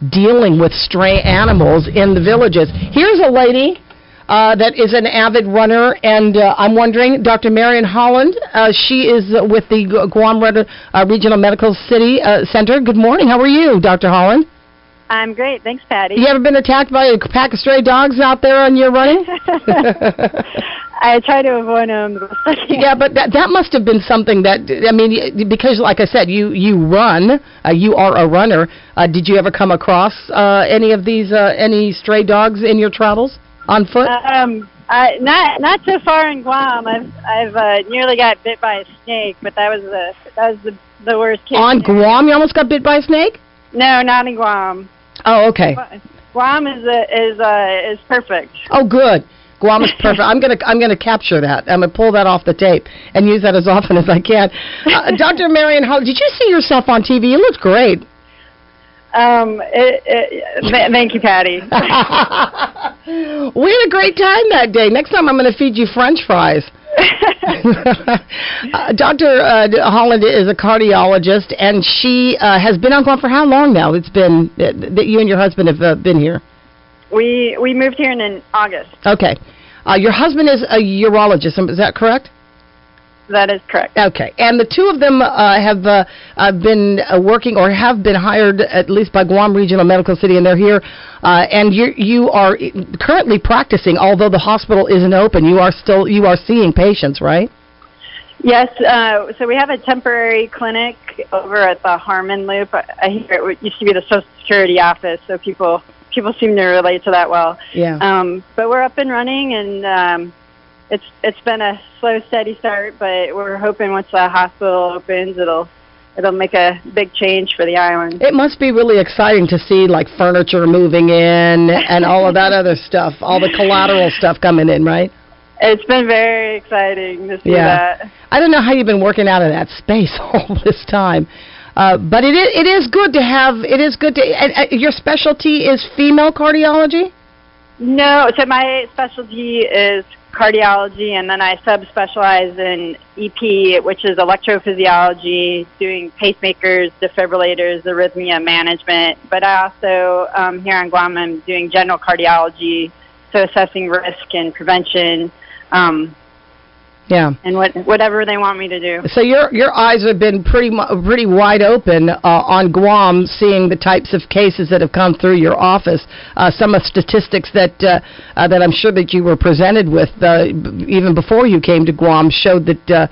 dealing with stray animals in the villages. Here's a lady that is an avid runner, and I'm wondering, Dr. Marian Holland, she is with the Guam Regional Medical Center. Good morning. How are you, Dr. Holland? I'm great. Thanks, Patty. You ever been attacked by a pack of stray dogs out there on your running? I try to avoid them. Yeah, but that must have been something that, I mean, because like I said, you run, you are a runner. Did you ever come across any of these, any stray dogs in your travels on foot? Not so far in Guam. I've nearly got bit by a snake, but that was the worst case. On Guam, you almost got bit by a snake? No, not in Guam. Oh, okay. Guam is perfect. Oh, good. Guam is perfect. I'm gonna capture that. I'm gonna pull that off the tape and use that as often as I can. Dr. Marian Holland, did you see yourself on TV? You looked great. Thank you, Patty. We had a great time that day. Next time I'm going to feed you French fries. Dr. Holland is a cardiologist, and she has been on Guam for how long now? It's been that you and your husband have been here. We moved here in August. Okay. Your husband is a urologist, is that correct? That is correct. Okay. And the two of them have been working or have been hired at least by Guam Regional Medical City, and they're here. And you are currently practicing, although the hospital isn't open. You are seeing patients, right? Yes. So we have a temporary clinic over at the Harmon Loop. I hear it used to be the Social Security office, so people seem to relate to that well. Yeah. But we're up and running, and it's been a slow, steady start, but we're hoping once the hospital opens, it'll make a big change for the island. It must be really exciting to see like furniture moving in and all of that other stuff, all the collateral stuff coming in, right? It's been very exciting to see that. I don't know how you've been working out of that space all this time. But it is good to have, your specialty is female cardiology? No, so my specialty is cardiology, and then I subspecialize in EP, which is electrophysiology, doing pacemakers, defibrillators, arrhythmia management. But I also, here on Guam, I'm doing general cardiology, so assessing risk and prevention. Yeah. And whatever they want me to do. So your eyes have been pretty wide open on Guam, seeing the types of cases that have come through your office. Some of statistics that I'm sure that you were presented with even before you came to Guam showed that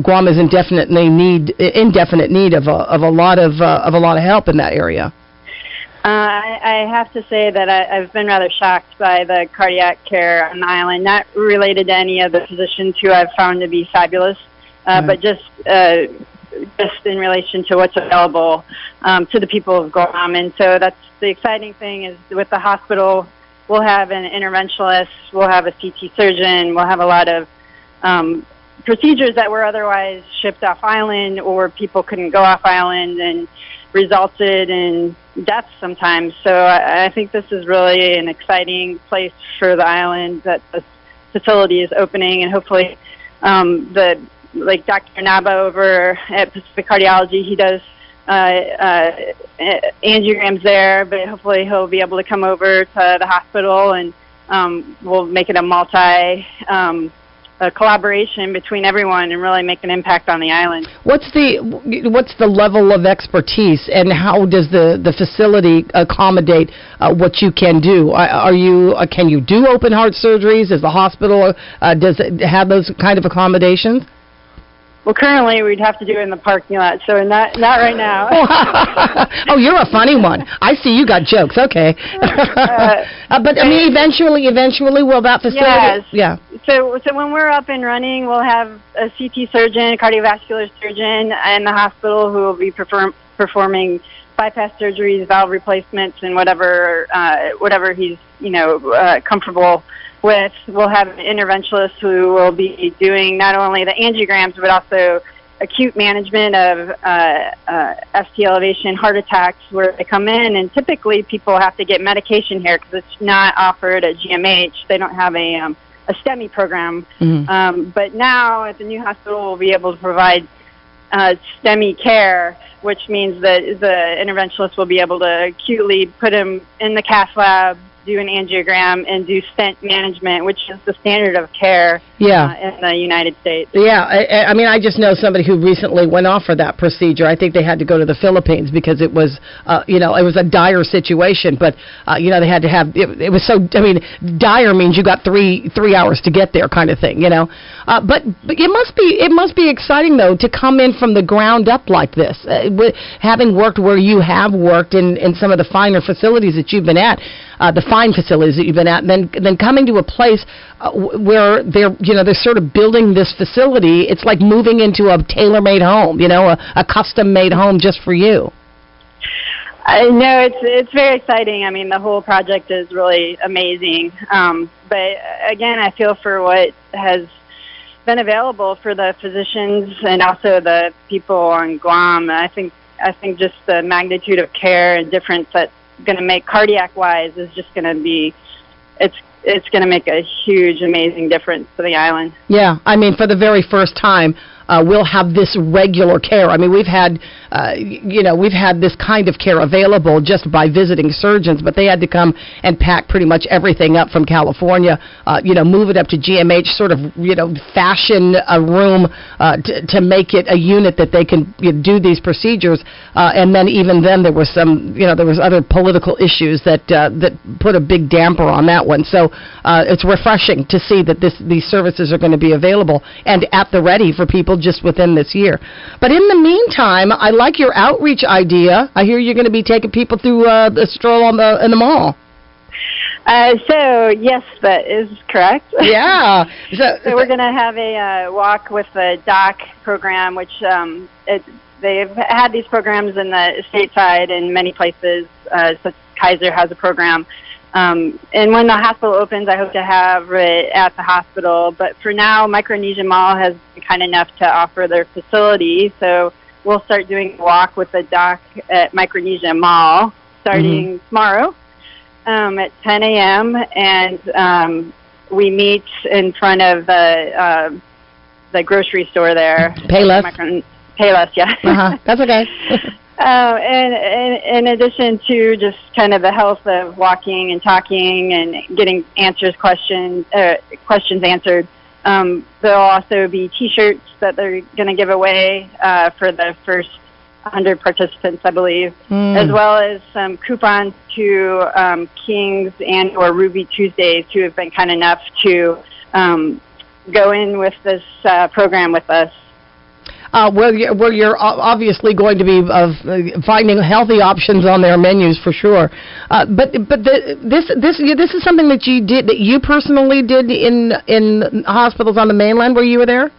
Guam is in indefinite need of a lot of help in that area. I have to say that I've been rather shocked by the cardiac care on the island, not related to any of the physicians who I've found to be fabulous, but just in relation to what's available to the people of Guam. And so that's the exciting thing is with the hospital, we'll have an interventionalist, we'll have a CT surgeon, we'll have a lot of procedures that were otherwise shipped off island or people couldn't go off island and resulted in deaths sometimes. So I think this is really an exciting place for the island that this facility is opening, and hopefully like Dr. Naba over at Pacific Cardiology, he does angiograms there, but hopefully he'll be able to come over to the hospital, and we'll make it a collaboration between everyone and really make an impact on the island. What's the level of expertise, and how does the facility accommodate what you can do? Can you do open heart surgeries? Is the hospital does it have those kind of accommodations? Well, currently we'd have to do it in the parking lot, so not right now. Oh, you're a funny one. I see you got jokes. Okay. But I mean, eventually, will that facility? Yes. Yeah. So when we're up and running, we'll have a CT surgeon, a cardiovascular surgeon in the hospital who will be performing bypass surgeries, valve replacements, and whatever he's comfortable with. We'll have an interventionalist who will be doing not only the angiograms but also acute management of ST elevation, heart attacks, where they come in, and typically people have to get medication here because it's not offered at GMH. They don't have a STEMI program. Mm-hmm. But now at the new hospital, we'll be able to provide STEMI care which means that the interventionist will be able to acutely put him in the cath lab, do an angiogram, and do stent management, which is the standard of care in the United States. Yeah, I mean, I just know somebody who recently went off for that procedure. I think they had to go to the Philippines because it was, it was a dire situation. But, they had to have, it was so, I mean, dire means you got three hours to get there kind of thing, But it must be exciting, though, to come in from the ground up like this. Having worked where you have worked in some of the finer facilities that you've been at, the fine facilities that you've been at, and then coming to a place where they're sort of building this facility. It's like moving into a tailor-made home, a custom-made home just for you. I know it's very exciting. I mean, the whole project is really amazing. But again, I feel for what has been available for the physicians and also the people on Guam. I think just the magnitude of care and difference that's going to make cardiac-wise is just going to be, it's going to make a huge, amazing difference to the island. Yeah, I mean, for the very first time, we'll have this regular care. I mean, we've had this kind of care available just by visiting surgeons, but they had to come and pack pretty much everything up from California, move it up to GMH, sort of, fashion a room to make it a unit that they can do these procedures. And then even then there was there was other political issues that put a big damper on that one. So it's refreshing to see that these services are going to be available and at the ready for people just within this year. But in the meantime, I like your outreach idea. I hear you're going to be taking people through the stroll in the mall. So yes, that is correct. Yeah. So we're going to have a walk with the doc program, which they've had these programs in the stateside in many places. Such Kaiser has a program. And when the hospital opens, I hope to have it at the hospital. But for now, Micronesia Mall has been kind enough to offer their facility. So we'll start doing a walk with the doc at Micronesia Mall starting tomorrow at 10 a.m. And we meet in front of the grocery store there. Payless. Payless, yeah. That's okay. And in addition to just kind of the health of walking and talking and getting questions answered, there'll also be T-shirts that they're going to give away for the first 100 participants, I believe, as well as some coupons to Kings and or Ruby Tuesdays, who have been kind enough to go in with this program with us. Well, you're obviously going to be finding healthy options on their menus for sure. But this is something that you personally did in hospitals on the mainland where you were there?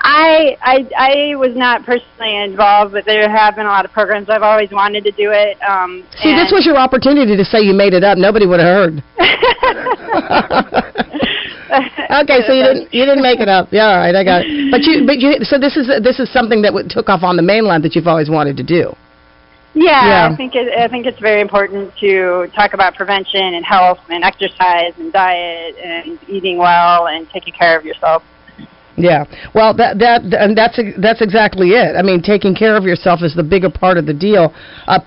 I was not personally involved, but there have been a lot of programs. I've always wanted to do it. See, this was your opportunity to say you made it up. Nobody would have heard. Okay, so you didn't make it up. Yeah, all right, I got it. So this is something that took off on the mainland that you've always wanted to do. Yeah. I think it's very important to talk about prevention and health and exercise and diet and eating well and taking care of yourself. Yeah, well, that's exactly it. I mean, taking care of yourself is the bigger part of the deal.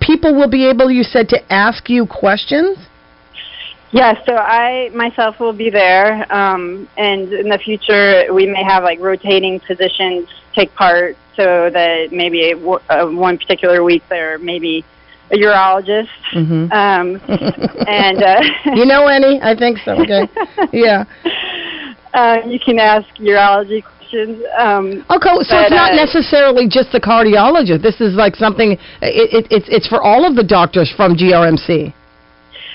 People will be able, you said, to ask you questions? Yes, so I myself will be there, and in the future we may have like rotating physicians take part, so that maybe one particular week there may be a urologist. And you know any? I think so. Okay, yeah. You can ask urology questions. Okay, so it's not necessarily just the cardiologist. This is like something. It's for all of the doctors from GRMC.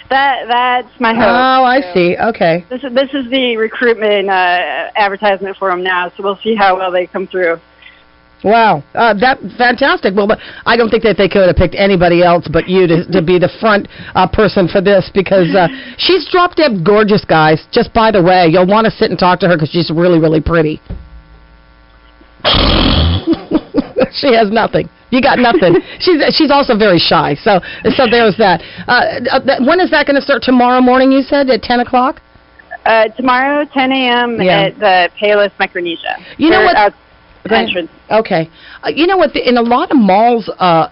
That's my hope. Oh, I see. Okay. This is the recruitment advertisement for them now, so we'll see how well they come through. Wow, that's fantastic. Well, but I don't think that they could have picked anybody else but you to be the front person for this, because she's drop-dead gorgeous, guys. Just by the way, you'll want to sit and talk to her because she's really, really pretty. She has nothing. You got nothing. She's also very shy. So there's that. When is that going to start? Tomorrow morning, you said, at 10 o'clock? Tomorrow, 10 a.m. at the Payless Micronesia. You know what? Entrance. Okay. You know what? In a lot of malls, I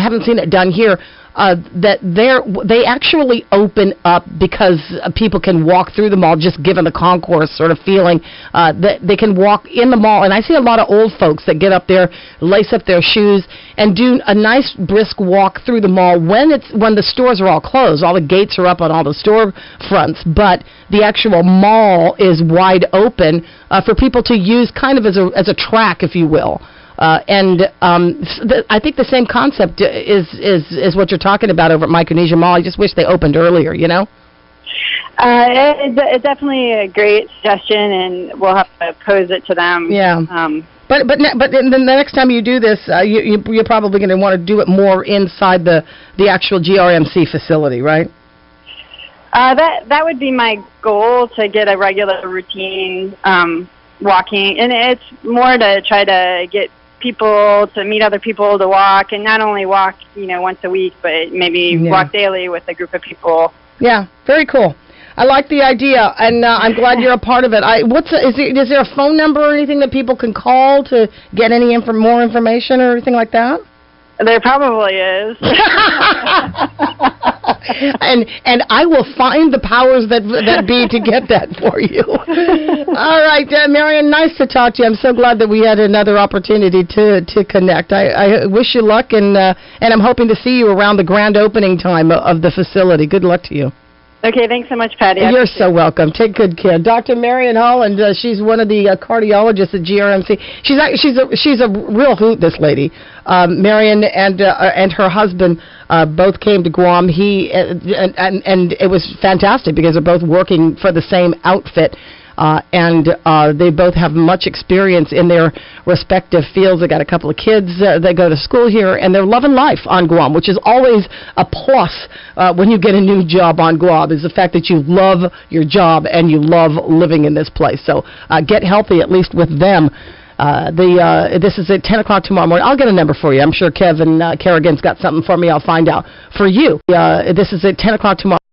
haven't seen it done here. That they actually open up because people can walk through the mall, just given the concourse sort of feeling, that they can walk in the mall. And I see a lot of old folks that get up there, lace up their shoes, and do a nice brisk walk through the mall when the stores are all closed. All the gates are up on all the store fronts, but the actual mall is wide open for people to use, kind of as a track, if you will. I think the same concept is what you're talking about over at Micronesia Mall. I just wish they opened earlier, you know? It's definitely a great suggestion, and we'll have to pose it to them. Yeah. But then the next time you do this, you're probably going to want to do it more inside the actual GRMC facility, right? That would be my goal, to get a regular routine walking, and it's more to try to get people to meet other people to walk, and not only walk, once a week, but maybe walk daily with a group of people. Yeah, very cool. I like the idea, and I'm glad you're a part of it. Is there a phone number or anything that people can call to get any more information or anything like that? There probably is. and I will find the powers that be to get that for you. All right, Marian, nice to talk to you. I'm so glad that we had another opportunity to connect. I wish you luck, and I'm hoping to see you around the grand opening time of the facility. Good luck to you. Okay, thanks so much, Patty. You're so welcome. Take good care. Dr. Marian Holland, she's one of the cardiologists at GRMC. She's a real hoot, this lady. Marian and her husband both came to Guam. And it was fantastic because they're both working for the same outfit. And they both have much experience in their respective fields. They got a couple of kids that go to school here, and they're loving life on Guam, which is always a plus when you get a new job on Guam, is the fact that you love your job and you love living in this place. So get healthy, at least with them. This is at 10 o'clock tomorrow morning. I'll get a number for you. I'm sure Kevin Kerrigan's got something for me. I'll find out for you. This is at 10 o'clock tomorrow.